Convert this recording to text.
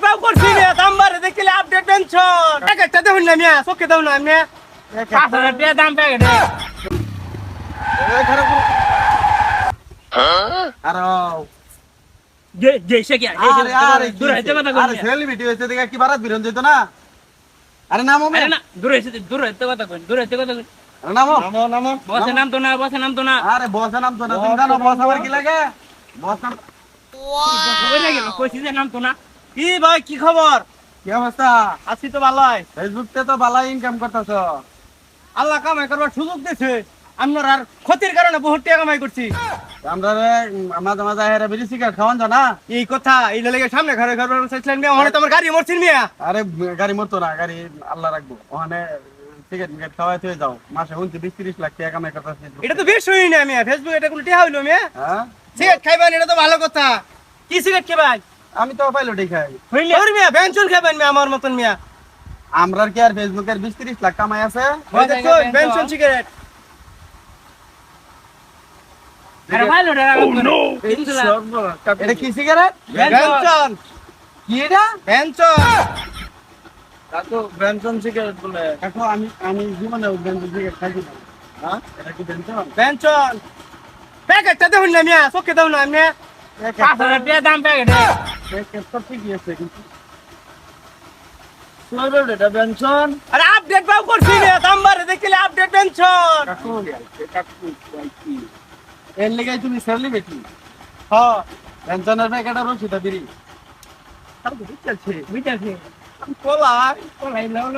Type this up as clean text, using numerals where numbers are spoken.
বাউ করছি রে দামবারে দেখিলে আপডেট টেনশন একটা দেখুন না মিয়া চোখে দাও না মিয়া 5000 টাকা দাম প্যাকেট এই খারাপ আরে যে সে কি আরে দূর হইতে কথা আরে কই সেলিব্রিটি হইছে দেখে কি বারাত বিরন যেত না আরে নামো আরে না দূর হইতে কথা কই আরে নামো নামো বসে নাম তো না আরে বসে নাম তো না তুমি জানো বস আবার কি লাগে বস নাম কই লাগে কইছি যে নাম তো না কি ভাই কি খবর কি অবস্থা আছি তো ভালোই ফেসবুক তে তো ভালো ইনকাম করতেছ আল্লাহ কামাই করবার সুযোগ দিয়েছে আমরা আর ক্ষতির কারণে বহুত টাকা কামাই করছি আমরা মাঝে মাঝে হেরে বিড়ি সিগারেট খাওয়ান জানা এই কথা এই লাগে সামনে ঘরে ঘর চাইছিলেন মিয়া ওখানে তো আমার গাড়ি মরছিল মিয়া আরে গাড়ি মরতো না গাড়ি আল্লাহ রাখবো ওখানে সিগারেট মিগারেট খাওয়াই তুই যাও মাসে 29-30 লাখ টাকা কামাই করতেছ এটা তো বেশ হই না মিয়া ফেসবুক এটা কোন টিহা হইলো মিয়া হ্যাঁ সিগারেট খাইবেন এটা তো ভালো কথা কি সিগারেট খাইবেন আমি তো পাইলটই খাই হইলে ওর মিয়া বেঞ্চন খাইবেন মিয়া আমার মতন মিয়া আমরার কি আর ফেসবুকের 20-30 লাখ কামাই আছে ওই দেখো বেঞ্চন সিগারেট আরে ভালো রে এটা কি সিগারেট বেঞ্চন কি এটা বেঞ্চন কাকু বেনসন সিগারেট বলে কাকু আমি জীবনে বেনসন সিগারেট খাইছি না হ্যাঁ এটা কি বেনসন বেঞ্চন প্যাকেটটা দেখুন না মিয়া চোখে দাও না মিয়া 5000 টাকা দাম প্যাকেট প্যাকেটটা ঠিকই আছে কিন্তু সুন্দর এটা বেনসন আরে আপডেট বাউ করছি রে দামবারে দেখিলে আপডেট টেনশন কাকু কি এর লেগে তুমি সেলিব্রিটি হ্যাঁ বেনসনের প্যাকেটটা রসিদা দিরি তার তো বুঝছে বুঝছে কোলাই লাও